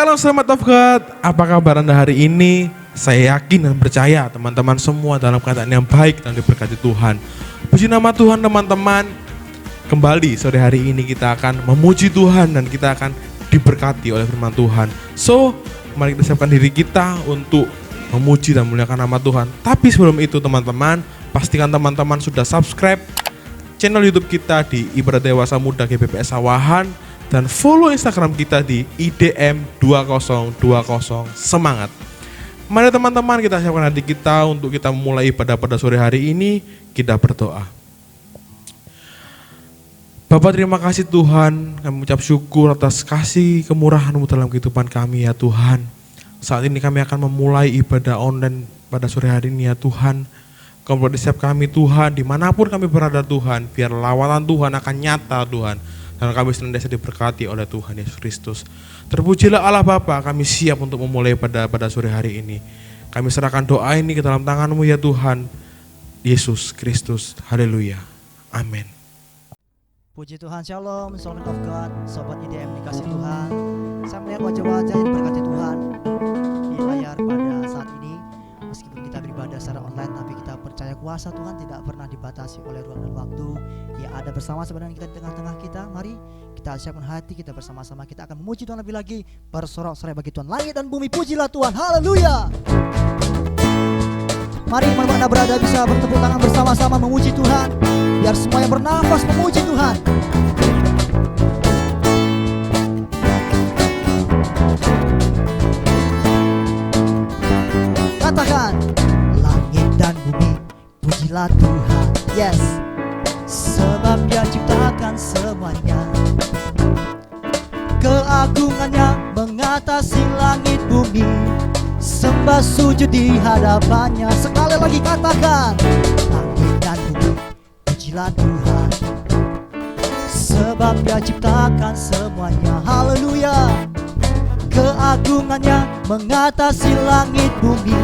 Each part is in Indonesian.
Shalom selamat of God. Apa kabar Anda hari ini? Saya yakin dan percaya teman-teman semua dalam keadaan yang baik dan diberkati Tuhan. Puji nama Tuhan teman-teman. Kembali sore hari ini kita akan memuji Tuhan dan kita akan diberkati oleh firman Tuhan. So, mari kita siapkan diri kita untuk memuji dan memuliakan nama Tuhan. Tapi sebelum itu teman-teman, pastikan teman-teman sudah subscribe channel YouTube kita di Ibadah Dewasa Muda GBPS Sawahan dan follow Instagram kita di IDM2020 Semangat. Mari teman-teman kita siapkan hati kita untuk kita memulai ibadah pada sore hari ini. Kita berdoa. Bapa, terima kasih Tuhan, kami mengucap syukur atas kasih kemurahan-Mu dalam kehidupan kami ya Tuhan. Saat ini kami akan memulai ibadah online pada sore hari ini ya Tuhan. Kau berkati setiap kami Tuhan, dimanapun kami berada Tuhan, biar lawatan Tuhan akan nyata Tuhan. Dan kami senantiasa diberkati oleh Tuhan Yesus Kristus. Terpujilah Allah Bapa, kami siap untuk memulai pada sore hari ini. Kami serahkan doa ini ke dalam tangan-Mu ya Tuhan Yesus Kristus. Haleluya. Amin. Puji Tuhan, Shalom, Shalom of God, Sobat IDM dikasih Tuhan. Saya melihat wajah-wajah yang diberkati Tuhan di layar pada saat ini. Meskipun kita beribadah secara online, tapi kita percaya kuasa Tuhan tidak pernah dibatasi oleh ruang dan waktu. Dia ada bersama sebenarnya kita di tengah-tengah kita. Mari kita siapkan hati kita bersama-sama. Kita akan memuji Tuhan lebih lagi. Bersorak-sorai bagi Tuhan. Langit dan bumi pujilah Tuhan. Haleluya. Mari mana Anda berada bisa bertepuk tangan bersama-sama memuji Tuhan. Biar semua yang bernafas memuji Tuhan. Katakan, langit dan bumi pujilah Tuhan. Yes, sebab Dia ciptakan semuanya. Keagungannya mengatasi langit bumi. Sembah sujud di hadapannya. Sekali lagi katakan, langit dan bumi pujilah Tuhan. Sebab Dia ciptakan semuanya. Haleluya. Keagungannya mengatasi langit bumi.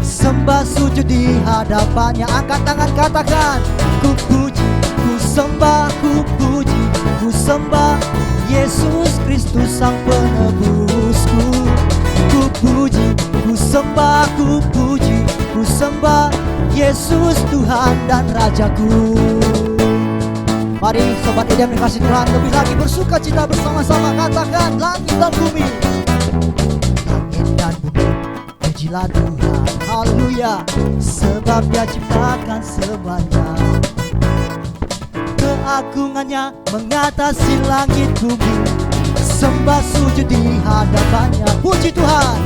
Sembah sujud di hadapannya. Angkat tangan katakan, ku puji, ku sembah, ku puji, ku sembah Yesus Kristus Sang Penebusku. Ku puji, ku sembah, ku puji, ku sembah Yesus Tuhan dan Rajaku. Mari Sobat IDM dikasih Tuhan, lebih lagi bersuka cita bersama-sama. Katakan, langit dan bumi, langit dan bumi pujilah Tuhan. Haleluya. Sebab Dia ciptakan semuanya. Keagungannya mengatasi langit bumi. Sembah sujud di hadapannya. Puji Tuhan.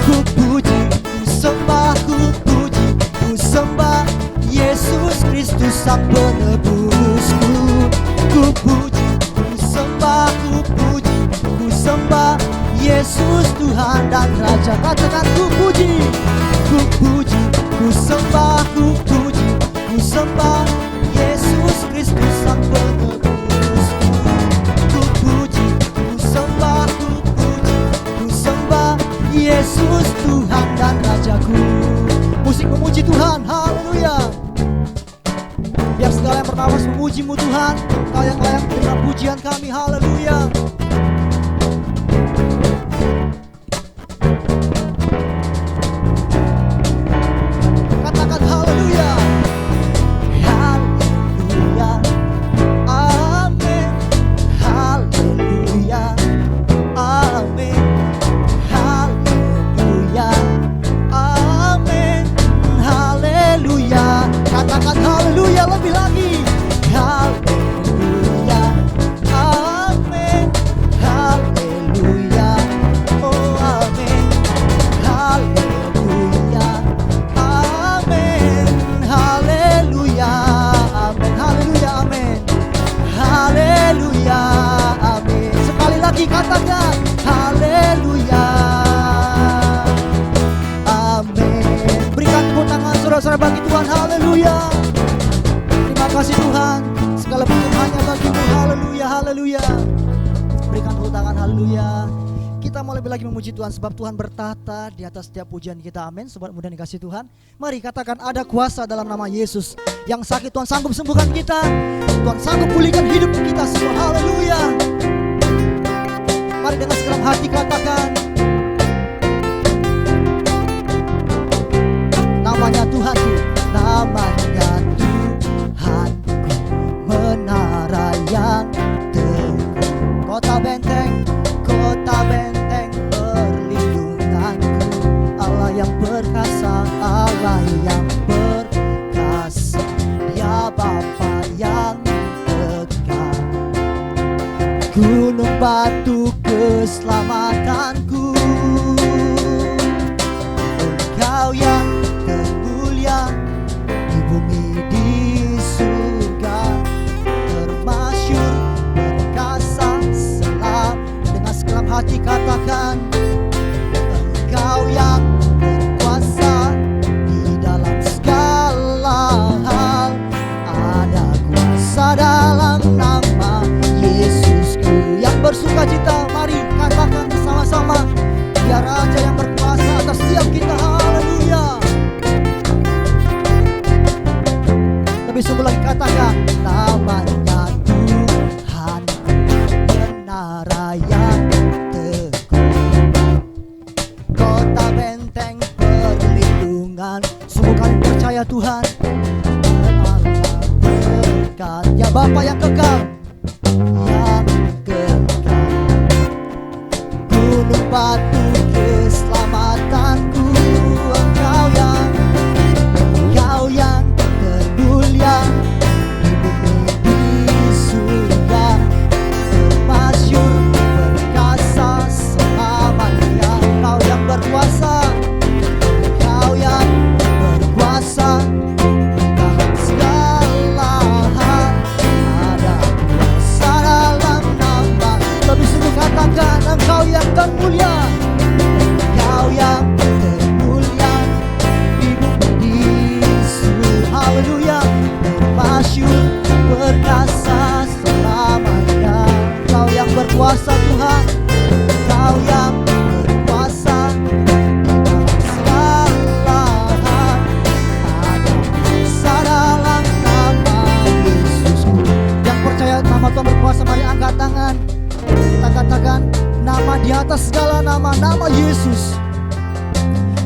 Ku puji, ku sembah, ku puji, ku sembah Yesus Kristus Sang Penebusku. Ku puji, ku sembah, ku puji, ku sembah Yesus Tuhan dan Raja. Katakan, ku puji, ku puji, ku sembah, ku puji, ku sembah Yesus Kristus Sang Penebusku. Ku puji, ku sembah, ku puji, ku sembah Yesus Tuhan dan Rajaku. Musik memuji Tuhan, haleluya. Biar segala yang bernafas memuji-Mu Tuhan. Kau yang layak menerima pujian kami, haleluya. Katakan haleluya. Haleluya. Amin. Haleluya. Amin. Haleluya. Amin. Haleluya. Katakan haleluya lebih lagi. Haleluya. Amin. Haleluya. Oh amin. Haleluya. Amin. Haleluya. Amin. Haleluya. Amin. Haleluya. Amin. Sekali lagi katakan haleluya. Amin. Berikan tepuk tangan saudara-saudara bagi Tuhan. Haleluya. Terima kasih Tuhan. Segala pujian hanya bagi-Mu. Haleluya. Haleluya. Berikan tepuk tangan. Haleluya. Kita mau lebih lagi memuji Tuhan sebab Tuhan bertata di atas setiap pujian kita. Amin. Sobat muda dikasih Tuhan. Mari katakan, ada kuasa dalam nama Yesus. Yang sakit Tuhan sanggup sembuhkan kita. Tuhan sanggup pulihkan hidup kita semua. Haleluya. Mari dengan segera hati katakan, namanya Tuhanku, namanya Tuhanku, menara yang teguh, kota benteng perlindunganku, Allah yang perkasa, Allah yang perkasa, Dia Bapa yang dekat, gunung batu keselamatanku, Engkau yang termulia di bumi di surga, termasyur perkasa selam. Dengan segenap hati katakan, Engkau yang berkuasa di dalam segala hal, ada kuasa dalam nama Yesusku. Yang bersuka cita, mari katakan bersama-sama, Dia Raja yang berkuasa atas setiap kita. Haleluya. Lebih sungguh lagi katakan, namanya Tuhan, menara yang teguh, kota benteng perlindungan. Sungguh kami percaya Tuhan, Allah berkat, ya Bapa yang kekal, yang kekal, gunung batu keselamatanku, Engkau yang termulia di bumi di surga, termasyur perkasa selamanya. Engkau yang berkuasa, Engkau yang berkuasa di dalam segala hal, ada kuasa dalam nama. Lebih sungguh katakan, Engkau yang termulia, Engkau yang termulia di bumi di surga. Haleluya. Termasyur perkasa selamanya. Engkau yang berkuasa Tuhan, Engkau yang berkuasa di dalam segala hal, ada kuasa dalam nama Yesusku. Yang percaya nama Tuhan berkuasa, mari angkat tangan. Kita katakan, nama di atas segala nama, nama Yesus,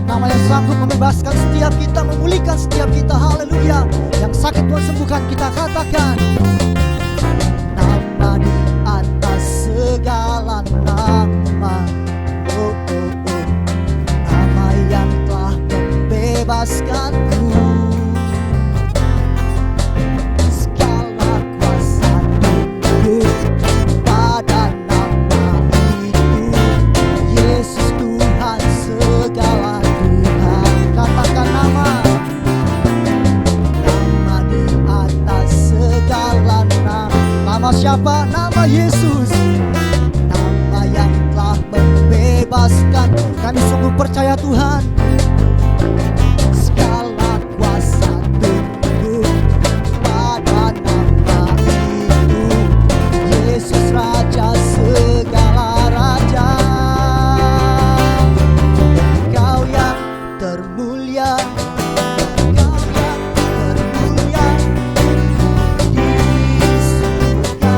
nama yang sanggup membebaskan setiap kita, memulihkan setiap kita. Haleluya. Yang sakit Tuhan sembuhkan, kita katakan, nama di atas segala nama, oh, oh, oh, nama yang telah membebaskanku, segala kuasa tunduk pada nama itu, Yesus Tuhan segala Tuhan. Katakan nama di atas segala nama. Nama siapa? Nama Yesus, nama yang telah membebaskan. Kami sungguh percaya Tuhan, segala kuasa tunduk pada nama itu, Yesus Raja segala raja. Engkau yang termulia, Engkau yang termulia di surga,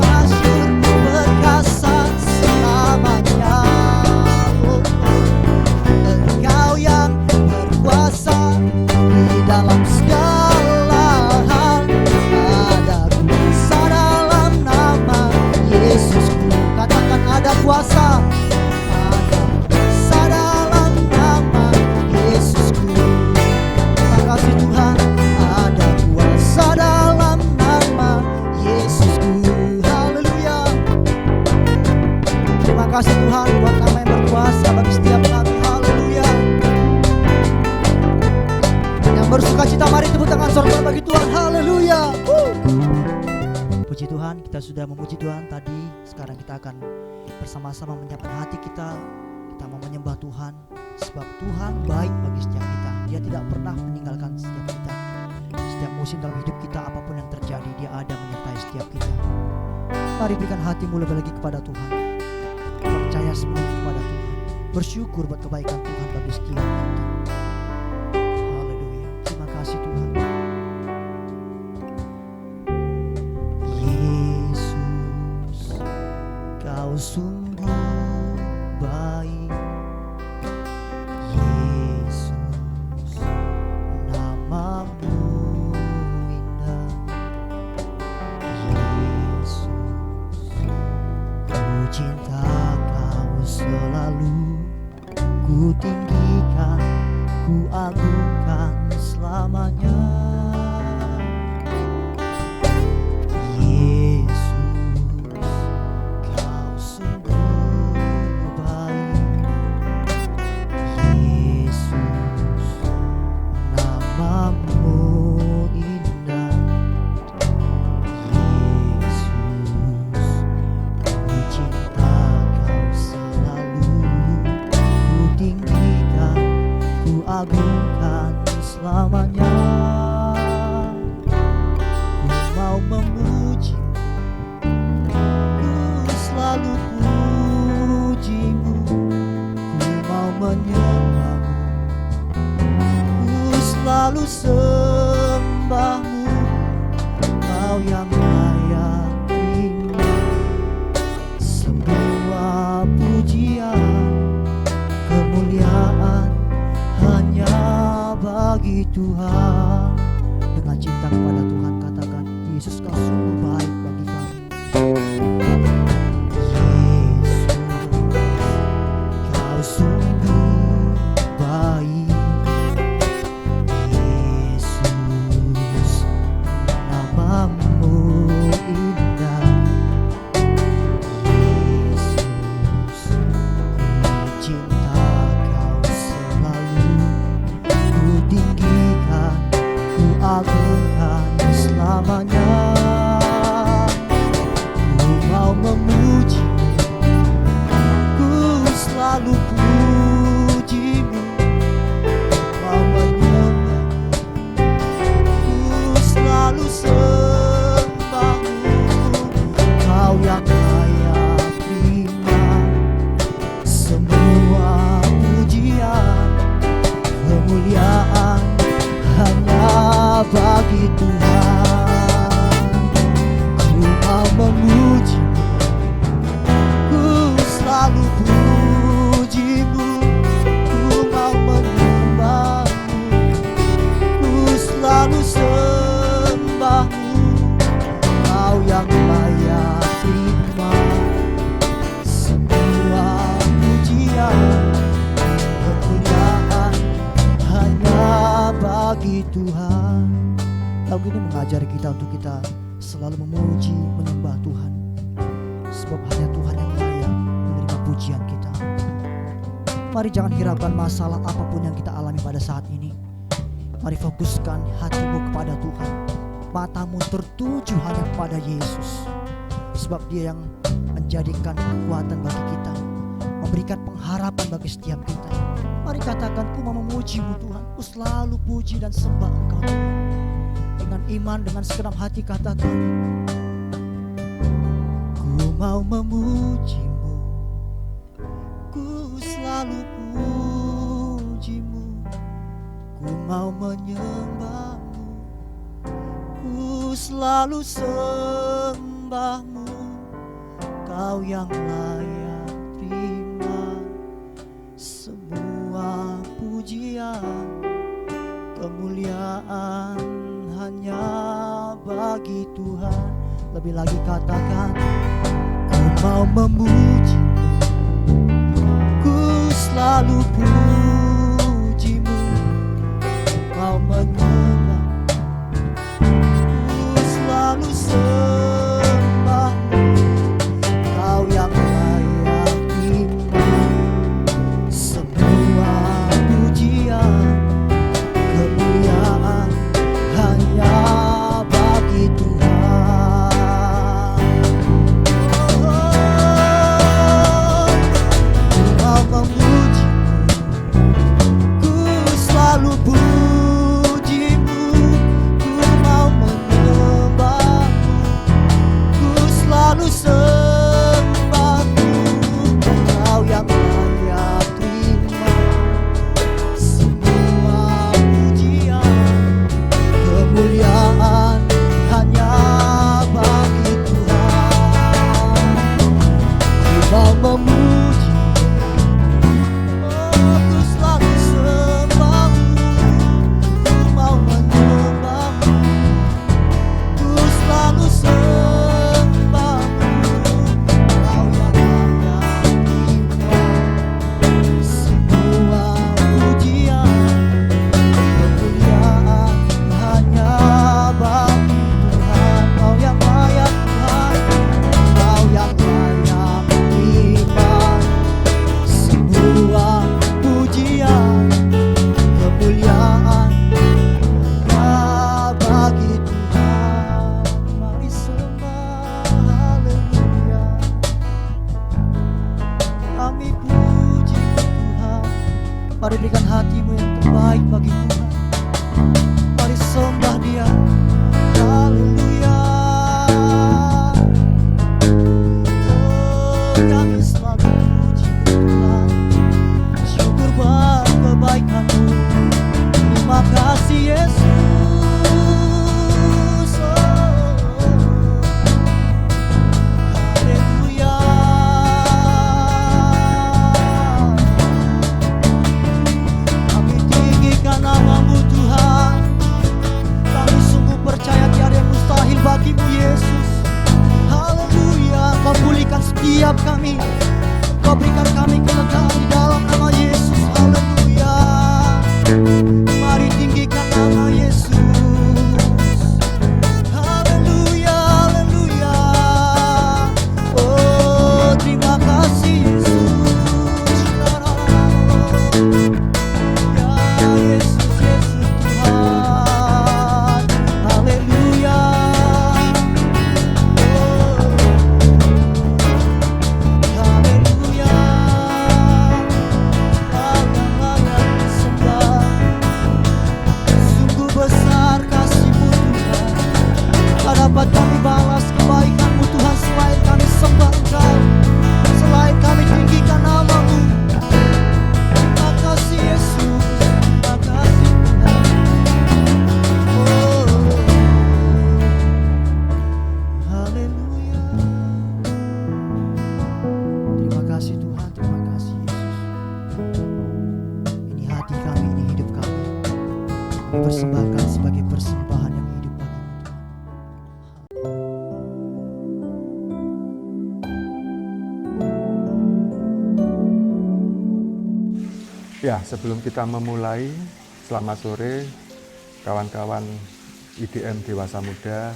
masyhur perkasa selamanya. Oh, Engkau yang berkuasa di dalam segala hal, ada kuasa dalam nama Yesusku. Katakan, ada kuasa, ada kuasa dalam nama Yesusku. Terima kasih Tuhan, ada kuasa dalam nama Yesusku. Haleluya. Terima kasih Tuhan buat nama yang berkuasa bagi setiap kami. Haleluya. Yang bersuka cita, mari tepuk tangan sorban bagi Tuhan. Haleluya. Puji Tuhan, kita sudah memuji Tuhan tadi. Sekarang kita akan bersama-sama menyiapkan hati kita. Kita mau menyembah Tuhan, sebab Tuhan baik bagi setiap kita. Dia tidak pernah meninggalkan setiap kita. Setiap musim dalam hidup kita, apapun yang terjadi, Dia ada menyertai setiap kita. Mari berikan hatimu lebih lagi kepada Tuhan. Percaya semuanya kepada Tuhan. Bersyukur buat kebaikan Tuhan bagi setiap kita. Haleluya. Terima kasih Tuhan. Yesus, Kau sungguh selalu ku tinggikan, ku agungkan selamanya. Yesus, kau sungguh baik. Yesus, namamu indah. Yesus, ku cinta kau selalu, ku tinggikan, ku agungkan selamanya. Ku mau memujimu, ku selalu pujimu, ku mau menyembahmu, ku selalu sembahmu. Kau yang layak terima semua pujian, kemuliaan hanya bagi Tuhan. Dengan cinta kepada Tuhan katakan, Yesus kau sungguh baik bagi kami. Yesus, kau sungguh baik. Yesus, namamu indah. Yesus, ku cinta kau selalu, ku tinggikan, ku agungkan selamanya. Ku mau memujimu, ku selalu pujimu, mau menyembahmu, ku selalu sembahmu. Kau yang layak terima semua pujian, kemuliaan hanya bagi Tuhan. Ku mau memujimu, ku selalu pujimu, ku mau menyembahmu, ku selalu sembahmu. Kau yang layak terima semua pujian, kemuliaan hanya bagi Tuhan. Lagu ini mengajari kita untuk kita selalu memuji, menyembah Tuhan, sebab hanya Tuhan yang layak menerima pujian kita. Mari jangan hiraukan masalah apapun yang kita alami pada saat ini. Mari fokuskan hatimu kepada Tuhan, matamu tertuju hanya kepada Yesus, sebab Dia yang menjadikan kekuatan bagi kita, memberikan pengharapan bagi setiap kita. Mari katakan, ku mau memujimu Tuhan, ku selalu puji dan sembah Engkau Tuhan. Dengan iman, dengan segenap hati katakan, ku mau memujimu, ku selalu pujimu, ku mau menyembahmu, ku selalu sembahmu. Kau yang layak terima semua pujian, kemuliaan hanya bagi Tuhan. Lebih lagi katakan, ku mau memujimu, ku selalu pujimu, mau menyembah, ku selalu sembahmu. Kau yang layak terima semua pujian, kemuliaan hanya bagi Tuhan. Ku mau memujimu, Mari berikan hatimu yang terbaik bagi Tuhan. Mari sembah Dia. Haleluya. Oh, kami selalu puji Tuhan. Syukur buat kebaikan-Mu. Terima kasih Yesus. Bagimu Yesus, haleluya. Kau pulihkan setiap kami, Kau berikan kami kelegaan di dalam nama Yesus, haleluya. Mari tinggikan nama Yesus, haleluya, haleluya. Oh, terima kasih Yesus, ya Yesus, Yesus Tuhan, haleluya. Dapat kami balas kebaikan-Mu Tuhan, selain kami sembah Engkau, selain kami tinggikan nama-Mu. Terima kasih Yesus, terima kasih Tuhan. Oh, haleluya. Terima kasih Tuhan, terima kasih Yesus. Ini hati kami, ini hidup kami. Kami persembahkan sebagai persembahan yang hidup bagi-Mu Tuhan. Ya, sebelum kita memulai, selamat sore kawan-kawan IDM Dewasa Muda.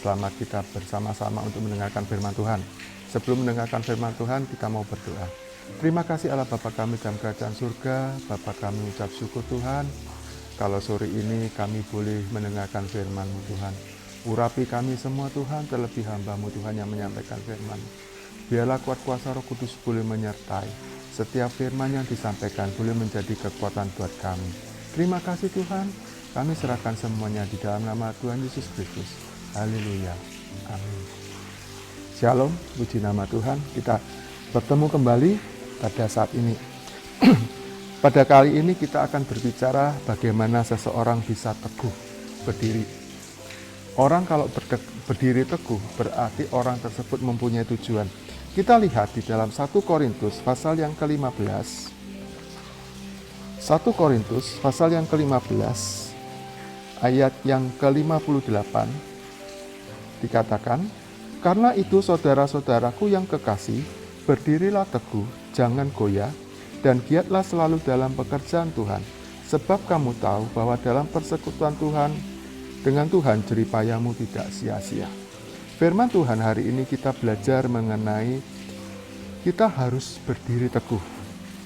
Selamat kita bersama-sama untuk mendengarkan firman Tuhan. Sebelum mendengarkan firman Tuhan, kita mau berdoa. Terima kasih Allah Bapa kami dalam kerajaan surga. Bapa kami ucap syukur Tuhan, kalau sore ini kami boleh mendengarkan firman-Mu Tuhan. Urapi kami semua Tuhan, terlebih hamba-Mu Tuhan yang menyampaikan firman. Biarlah kuat kuasa Roh Kudus boleh menyertai. Setiap firman yang disampaikan boleh menjadi kekuatan buat kami. Terima kasih Tuhan, kami serahkan semuanya di dalam nama Tuhan Yesus Kristus. Haleluya. Amin. Shalom, puji nama Tuhan. Kita bertemu kembali pada saat ini. Pada kali ini kita akan berbicara bagaimana seseorang bisa teguh berdiri. Orang kalau berdiri teguh berarti orang tersebut mempunyai tujuan. Kita lihat di dalam 1 Korintus pasal yang ke-15. 1 Korintus pasal yang ke-15 ayat yang ke-58 dikatakan, "Karena itu saudara-saudaraku yang kekasih, berdirilah teguh, jangan goyah, dan giatlah selalu dalam pekerjaan Tuhan, sebab kamu tahu bahwa dalam persekutuan Tuhan dengan Tuhan jeripayamu tidak sia-sia." Firman Tuhan hari ini kita belajar mengenai kita harus berdiri teguh.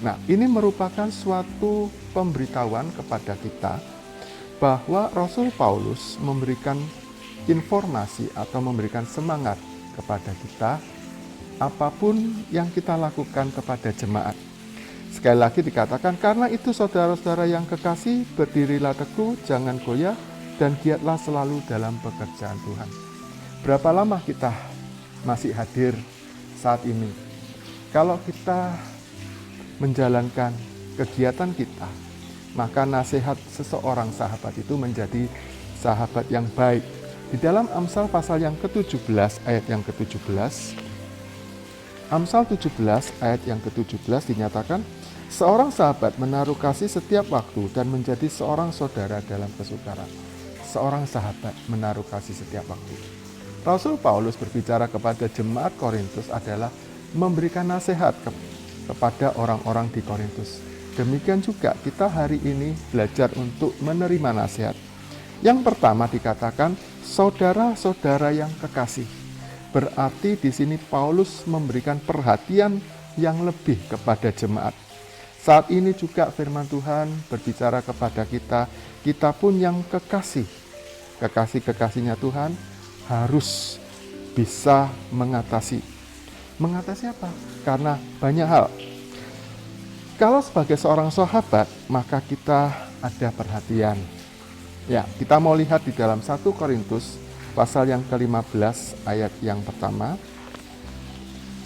Nah, ini merupakan suatu pemberitahuan kepada kita bahwa Rasul Paulus memberikan informasi atau memberikan semangat kepada kita apapun yang kita lakukan kepada jemaat. Sekali lagi dikatakan, karena itu saudara-saudara yang kekasih, berdirilah teguh, jangan goyah, dan giatlah selalu dalam pekerjaan Tuhan. Berapa lama kita masih hadir saat ini? Kalau kita menjalankan kegiatan kita, maka nasihat seseorang sahabat itu menjadi sahabat yang baik. Di dalam Amsal pasal yang ke-17 ayat yang ke-17, Amsal 17 ayat yang ke-17 dinyatakan, seorang sahabat menaruh kasih setiap waktu dan menjadi seorang saudara dalam kesukaran. Seorang sahabat menaruh kasih setiap waktu. Rasul Paulus berbicara kepada jemaat Korintus adalah memberikan nasihat kepada orang-orang di Korintus. Demikian juga kita hari ini belajar untuk menerima nasihat. Yang pertama dikatakan saudara-saudara yang kekasih. Berarti di sini Paulus memberikan perhatian yang lebih kepada jemaat. Saat ini juga firman Tuhan berbicara kepada kita, kita pun yang kekasih. Kekasih-kekasihnya Tuhan harus bisa mengatasi. Mengatasi apa? Karena banyak hal. Kalau sebagai seorang sahabat, maka kita ada perhatian. Ya, kita mau lihat di dalam 1 Korintus pasal yang ke-15 ayat yang pertama.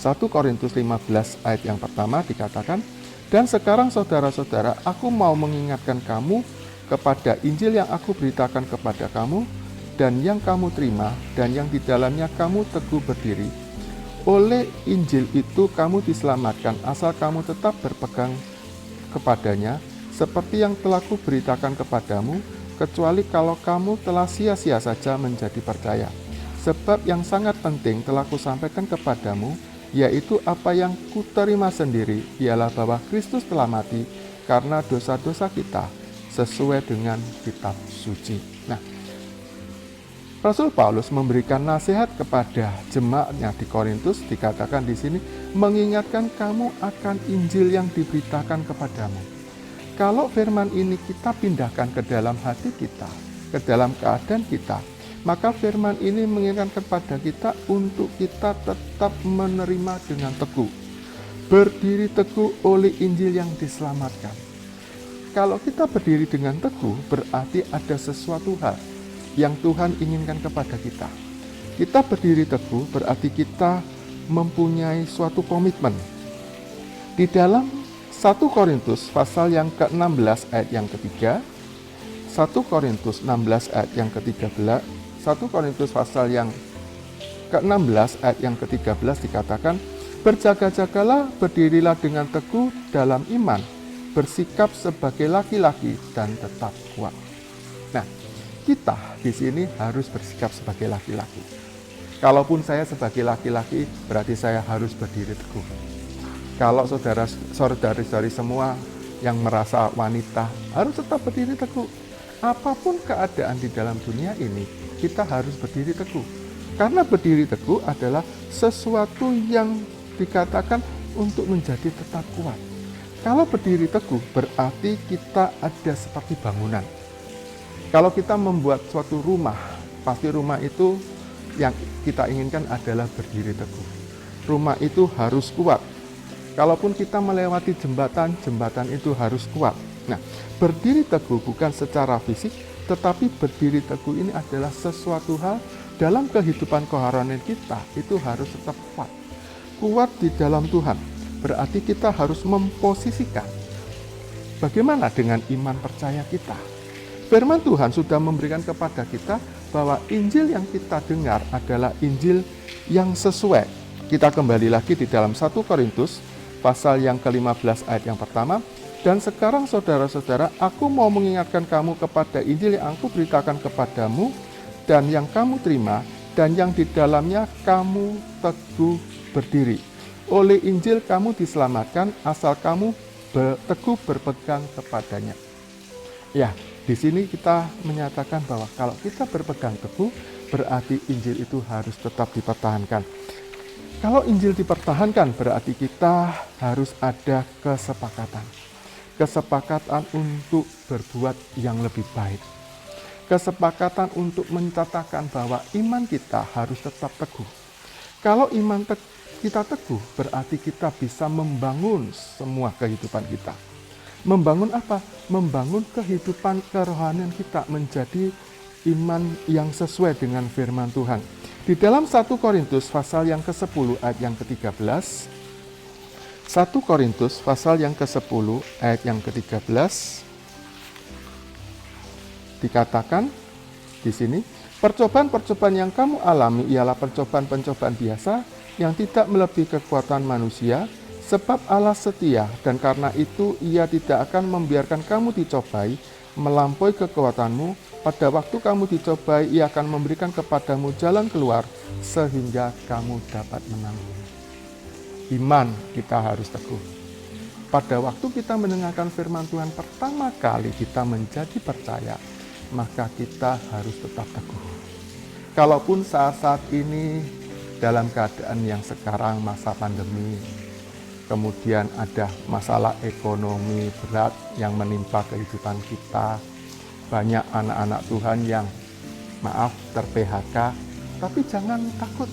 1 Korintus 15 ayat yang pertama dikatakan, "Dan sekarang saudara-saudara, aku mau mengingatkan kamu kepada Injil yang aku beritakan kepada kamu, dan yang kamu terima, dan yang di dalamnya kamu teguh berdiri. Oleh Injil itu kamu diselamatkan, asal kamu tetap berpegang kepadanya, seperti yang telah kuberitakan kepadamu, kecuali kalau kamu telah sia-sia saja menjadi percaya. Sebab yang sangat penting telah kusampaikan kepadamu, yaitu apa yang kuterima sendiri, ialah bahwa Kristus telah mati karena dosa-dosa kita, sesuai dengan kitab suci." Nah, Rasul Paulus memberikan nasihat kepada jemaatnya di Korintus, dikatakan di sini, mengingatkan kamu akan Injil yang diberitakan kepadamu. Kalau firman ini kita pindahkan ke dalam hati kita, ke dalam keadaan kita, maka firman ini mengingatkan kepada kita untuk kita tetap menerima dengan teguh. Berdiri teguh oleh Injil yang diselamatkan. Kalau kita berdiri dengan teguh, berarti ada sesuatu hal yang Tuhan inginkan kepada kita. Kita berdiri teguh berarti kita mempunyai suatu komitmen. Di dalam 1 Korintus pasal yang ke-16 ayat yang ketiga, 1 Korintus 16 ayat yang ke-13, 1 Korintus pasal yang ke-16 ayat yang ke-13 dikatakan, "Berjaga-jagalah, berdirilah dengan teguh dalam iman, bersikap sebagai laki-laki dan tetap kuat." Nah, kita di sini harus bersikap sebagai laki-laki. Kalaupun saya sebagai laki-laki, berarti saya harus berdiri teguh. Kalau saudara-saudari semua yang merasa wanita, harus tetap berdiri teguh. Apapun keadaan di dalam dunia ini, kita harus berdiri teguh. Karena berdiri teguh adalah sesuatu yang dikatakan untuk menjadi tetap kuat. Kalau berdiri teguh, berarti kita ada seperti bangunan. Kalau kita membuat suatu rumah, pasti rumah itu yang kita inginkan adalah berdiri teguh. Rumah itu harus kuat. Kalaupun kita melewati jembatan, jembatan itu harus kuat. Nah, berdiri teguh bukan secara fisik, tetapi berdiri teguh ini adalah sesuatu hal dalam kehidupan kerohanian kita, itu harus tetap kuat. Kuat di dalam Tuhan, berarti kita harus memposisikan. Bagaimana dengan iman percaya kita? Firman Tuhan sudah memberikan kepada kita bahwa Injil yang kita dengar adalah Injil yang sesuai. Kita kembali lagi di dalam 1 Korintus pasal yang ke-15 ayat yang pertama. "Dan sekarang saudara-saudara, aku mau mengingatkan kamu kepada Injil yang aku beritakan kepadamu, dan yang kamu terima, dan yang di dalamnya kamu teguh berdiri. Oleh Injil kamu diselamatkan, asal kamu teguh berpegang kepadanya." Ya, di sini kita menyatakan bahwa kalau kita berpegang teguh, berarti Injil itu harus tetap dipertahankan. Kalau Injil dipertahankan, berarti kita harus ada kesepakatan. Kesepakatan untuk berbuat yang lebih baik. Kesepakatan untuk mencatatkan bahwa iman kita harus tetap teguh. Kalau iman kita teguh, berarti kita bisa membangun semua kehidupan kita. Membangun apa? Membangun kehidupan kerohanian kita menjadi iman yang sesuai dengan firman Tuhan. Di dalam 1 Korintus pasal yang ke-10 ayat yang ke-13, 1 Korintus pasal yang ke-10 ayat yang ke-13 dikatakan di sini, "Percobaan-percobaan yang kamu alami ialah percobaan-percobaan biasa yang tidak melebihi kekuatan manusia, sebab Allah setia, dan karena itu Ia tidak akan membiarkan kamu dicobai melampaui kekuatanmu. Pada waktu kamu dicobai, Ia akan memberikan kepadamu jalan keluar sehingga kamu dapat menanggung." Iman kita harus teguh. Pada waktu kita mendengarkan firman Tuhan pertama kali kita menjadi percaya, maka kita harus tetap teguh. Kalaupun saat-saat ini dalam keadaan yang sekarang masa pandemi, kemudian ada masalah ekonomi berat yang menimpa kehidupan kita. Banyak anak-anak Tuhan yang ter-PHK, tapi jangan takut.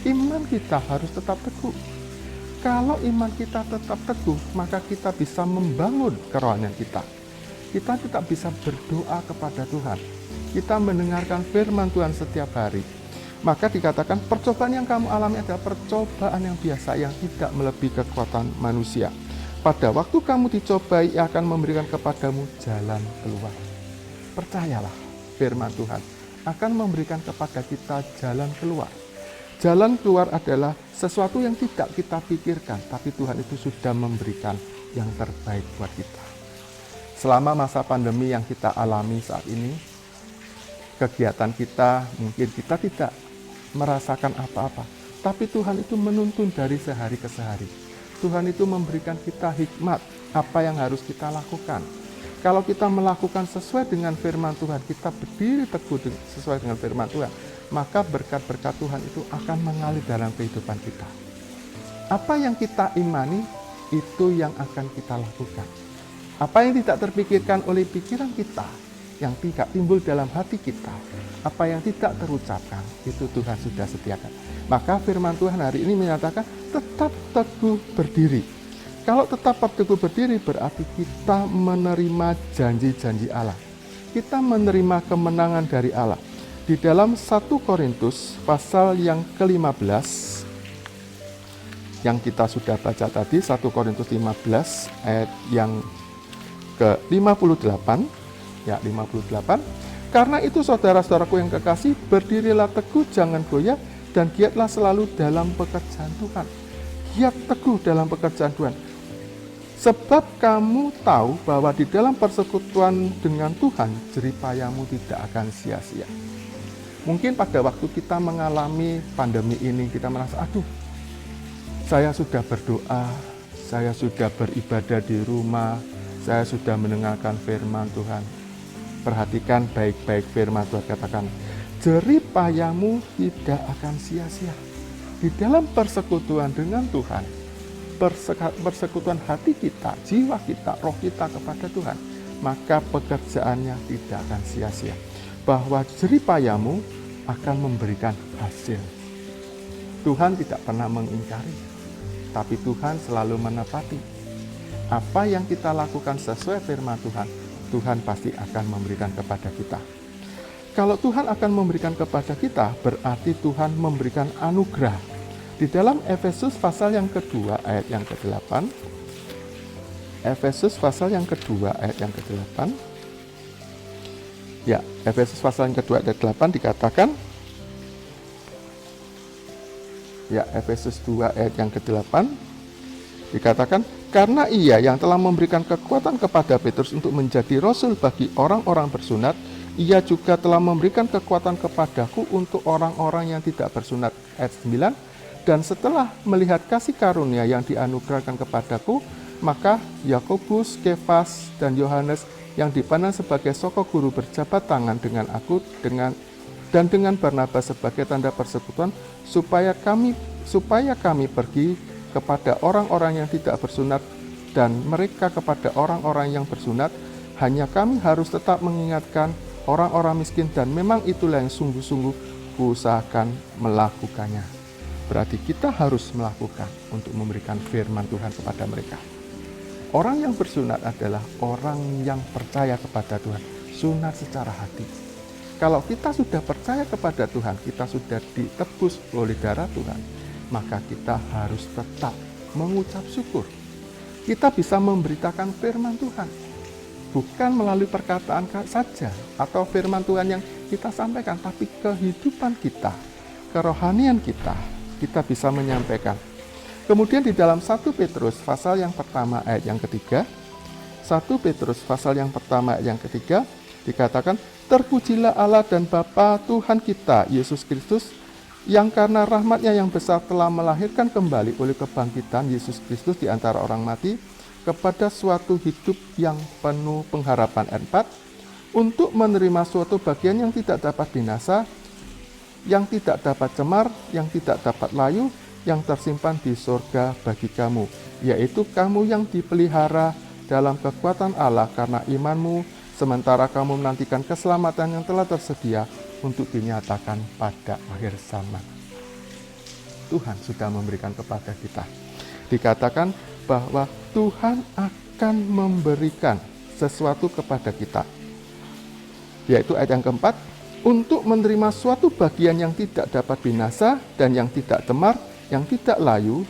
Iman kita harus tetap teguh. Kalau iman kita tetap teguh, maka kita bisa membangun kerohanian kita. Kita tetap bisa berdoa kepada Tuhan. Kita mendengarkan firman Tuhan setiap hari. Maka dikatakan percobaan yang kamu alami adalah percobaan yang biasa, yang tidak melebihi kekuatan manusia. Pada waktu kamu dicobai, Ia akan memberikan kepadamu jalan keluar. Percayalah, firman Tuhan akan memberikan kepada kita jalan keluar. Jalan keluar adalah sesuatu yang tidak kita pikirkan, tapi Tuhan itu sudah memberikan yang terbaik buat kita. Selama masa pandemi yang kita alami saat ini, kegiatan kita mungkin kita tidak merasakan apa-apa, tapi Tuhan itu menuntun dari sehari ke sehari. Tuhan itu memberikan kita hikmat apa yang harus kita lakukan. Kalau kita melakukan sesuai dengan firman Tuhan, kita berdiri teguh sesuai dengan firman Tuhan, maka berkat-berkat Tuhan itu akan mengalir dalam kehidupan kita. Apa yang kita imani, itu yang akan kita lakukan. Apa yang tidak terpikirkan oleh pikiran kita, yang tidak timbul dalam hati kita, apa yang tidak terucapkan, itu Tuhan sudah sediakan. Maka firman Tuhan hari ini menyatakan tetap teguh berdiri. Kalau tetap teguh berdiri berarti kita menerima janji-janji Allah. Kita menerima kemenangan dari Allah. Di dalam 1 Korintus pasal yang ke-15, yang kita sudah baca tadi, 1 Korintus 15 ayat yang ke-58, ya 58. Karena itu saudara-saudaraku yang kekasih, berdirilah teguh, jangan goyah, dan giatlah selalu dalam pekerjaan Tuhan. Giat teguh dalam pekerjaan Tuhan. Sebab kamu tahu bahwa di dalam persekutuan dengan Tuhan, jeripayamu tidak akan sia-sia. Mungkin pada waktu kita mengalami pandemi ini, kita merasa, aduh, saya sudah berdoa, saya sudah beribadah di rumah, saya sudah mendengarkan firman Tuhan. Perhatikan baik-baik firman Tuhan, katakan, jeripayamu tidak akan sia-sia. Di dalam persekutuan dengan Tuhan, persekutuan hati kita, jiwa kita, roh kita kepada Tuhan, maka pekerjaannya tidak akan sia-sia. Bahwa jeripayamu akan memberikan hasil. Tuhan tidak pernah mengingkari, tapi Tuhan selalu menepati. Apa yang kita lakukan sesuai firman Tuhan, Tuhan pasti akan memberikan kepada kita. Kalau Tuhan akan memberikan kepada kita, berarti Tuhan memberikan anugerah. Di dalam Efesus pasal yang kedua ayat yang ke-8, Efesus pasal yang kedua ayat yang ke-8, ya, Efesus pasal yang kedua ayat 8 dikatakan, ya, Efesus 2 ayat yang ke-8 dikatakan, karena Ia yang telah memberikan kekuatan kepada Petrus untuk menjadi rasul bagi orang-orang bersunat, Ia juga telah memberikan kekuatan kepadaku untuk orang-orang yang tidak bersunat. Ayat 9, dan setelah melihat kasih karunia yang dianugerahkan kepadaku, maka Yakobus, Kefas, dan Yohanes yang dipandang sebagai soko guru berjabat tangan dengan aku dan dengan Barnabas sebagai tanda persekutuan, supaya kami pergi kepada orang-orang yang tidak bersunat dan mereka kepada orang-orang yang bersunat. Hanya kami harus tetap mengingatkan orang-orang miskin, dan memang itulah yang sungguh-sungguh kuusahakan melakukannya. Berarti kita harus melakukan untuk memberikan firman Tuhan kepada mereka. Orang yang bersunat adalah orang yang percaya kepada Tuhan, sunat secara hati. Kalau kita sudah percaya kepada Tuhan, kita sudah ditebus oleh darah Tuhan, maka kita harus tetap mengucap syukur. Kita bisa memberitakan firman Tuhan, bukan melalui perkataan saja atau firman Tuhan yang kita sampaikan, tapi kehidupan kita, kerohanian kita bisa menyampaikan. Kemudian di dalam 1 Petrus pasal yang pertama ayat yang ketiga, 1 Petrus pasal yang pertama ayat yang ketiga dikatakan, terpujilah Allah dan Bapa Tuhan kita Yesus Kristus, yang karena rahmat-Nya yang besar telah melahirkan kembali oleh kebangkitan Yesus Kristus di antara orang mati kepada suatu hidup yang penuh pengharapan. Ayat 4, untuk menerima suatu bagian yang tidak dapat binasa, yang tidak dapat cemar, yang tidak dapat layu, yang tersimpan di surga bagi kamu, yaitu kamu yang dipelihara dalam kekuatan Allah karena imanmu, sementara kamu menantikan keselamatan yang telah tersedia untuk dinyatakan pada akhir zaman. Tuhan sudah memberikan kepada kita. Dikatakan bahwa Tuhan akan memberikan sesuatu kepada kita. Yaitu ayat yang keempat, untuk menerima suatu bagian yang tidak dapat binasa dan yang tidak temar, yang tidak layu,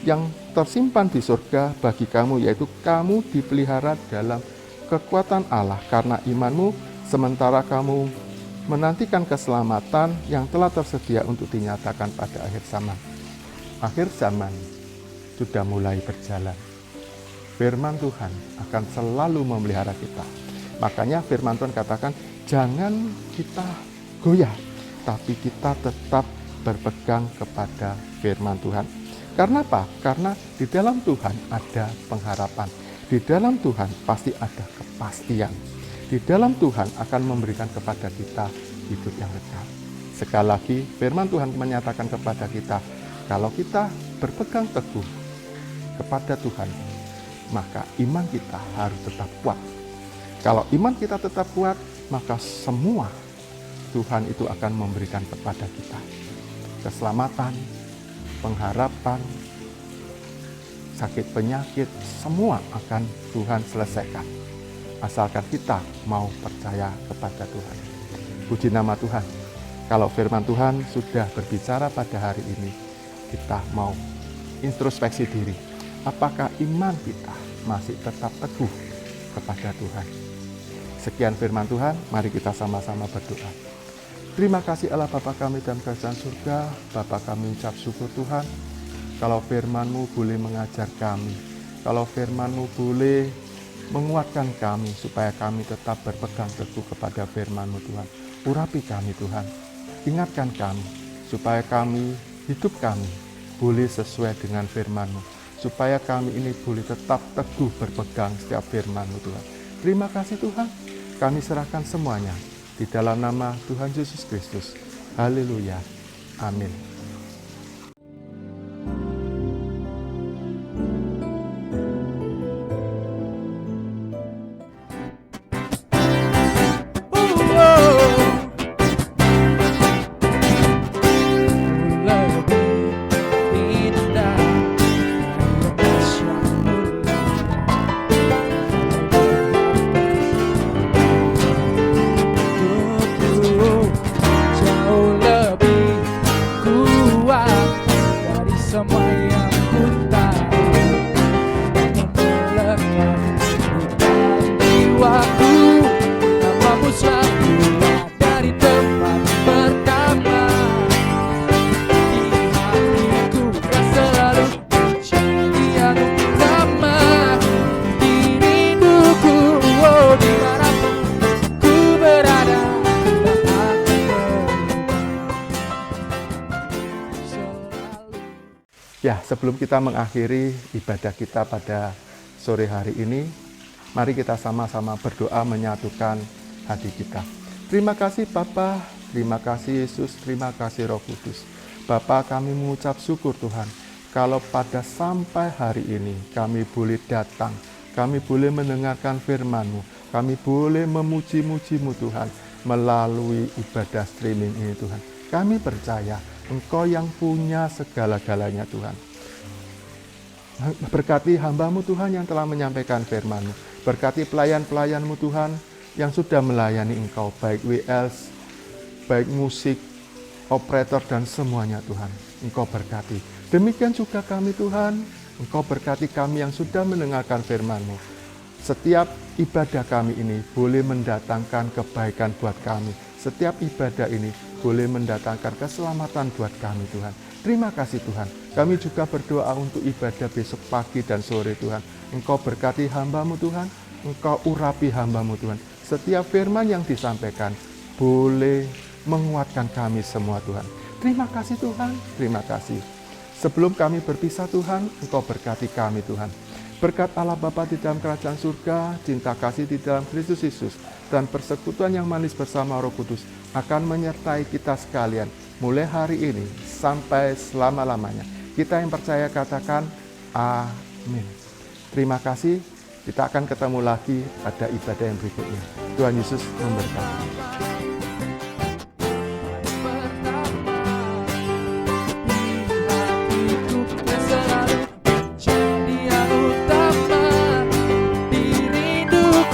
yang tersimpan di surga bagi kamu, yaitu kamu dipelihara dalam kekuatan Allah karena imanmu, sementara kamu menantikan keselamatan yang telah tersedia untuk dinyatakan pada akhir zaman. Akhir zaman sudah mulai berjalan. Firman Tuhan akan selalu memelihara kita. Makanya firman Tuhan katakan, jangan kita goyah, tapi kita tetap berpegang kepada firman Tuhan. Karena apa? Karena di dalam Tuhan ada pengharapan. Di dalam Tuhan pasti ada kepastian. Di dalam Tuhan akan memberikan kepada kita hidup yang kekal. Sekali lagi, firman Tuhan menyatakan kepada kita, kalau kita berpegang teguh kepada Tuhan, maka iman kita harus tetap kuat. Kalau iman kita tetap kuat, maka semua Tuhan itu akan memberikan kepada kita. Keselamatan, pengharapan, sakit penyakit, semua akan Tuhan selesaikan. Asalkan kita mau percaya kepada Tuhan. Puji nama Tuhan. Kalau firman Tuhan sudah berbicara pada hari ini, kita mau introspeksi diri. Apakah iman kita masih tetap teguh kepada Tuhan? Sekian firman Tuhan, mari kita sama-sama berdoa. Terima kasih Allah Bapa kami dalam kerajaan surga. Bapa kami ucap syukur Tuhan, kalau firman-Mu boleh mengajar kami, kalau firman-Mu boleh menguatkan kami, supaya kami tetap berpegang teguh kepada firman-Mu Tuhan. Urapi kami Tuhan, ingatkan kami, supaya kami, hidup kami, boleh sesuai dengan firman-Mu, supaya kami ini boleh tetap teguh berpegang setiap firman-Mu Tuhan. Terima kasih Tuhan, kami serahkan semuanya di dalam nama Tuhan Yesus Kristus. Haleluya. Amin. Ya, sebelum kita mengakhiri ibadah kita pada sore hari ini, mari kita sama-sama berdoa menyatukan hati kita. Terima kasih Bapa, terima kasih Yesus, terima kasih Roh Kudus. Bapa, kami mengucap syukur Tuhan, kalau pada sampai hari ini kami boleh datang, kami boleh mendengarkan firman-Mu, kami boleh memuji-muji-Mu Tuhan, melalui ibadah streaming ini Tuhan. Kami percaya Engkau yang punya segala-galanya Tuhan. Berkati hamba-Mu Tuhan yang telah menyampaikan firman-Mu. Berkati pelayan-pelayan-Mu Tuhan yang sudah melayani Engkau, baik WLs, baik musik, operator dan semuanya Tuhan. Engkau berkati. Demikian juga kami Tuhan, Engkau berkati kami yang sudah mendengarkan firman-Mu. Setiap ibadah kami ini boleh mendatangkan kebaikan buat kami. Setiap ibadah ini boleh mendatangkan keselamatan buat kami Tuhan. Terima kasih Tuhan. Kami juga berdoa untuk ibadah besok pagi dan sore Tuhan. Engkau berkati hamba-Mu Tuhan. Engkau urapi hamba-Mu Tuhan. Setiap firman yang disampaikan boleh menguatkan kami semua Tuhan. Terima kasih Tuhan. Terima kasih. Sebelum kami berpisah Tuhan, Engkau berkati kami Tuhan. Berkat Allah Bapa di dalam kerajaan surga, cinta kasih di dalam Kristus Yesus, dan persekutuan yang manis bersama Roh Kudus akan menyertai kita sekalian mulai hari ini sampai selama-lamanya. Kita yang percaya katakan amin. Terima kasih. Kita akan ketemu lagi pada ibadah yang berikutnya. Tuhan Yesus memberkati.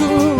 ku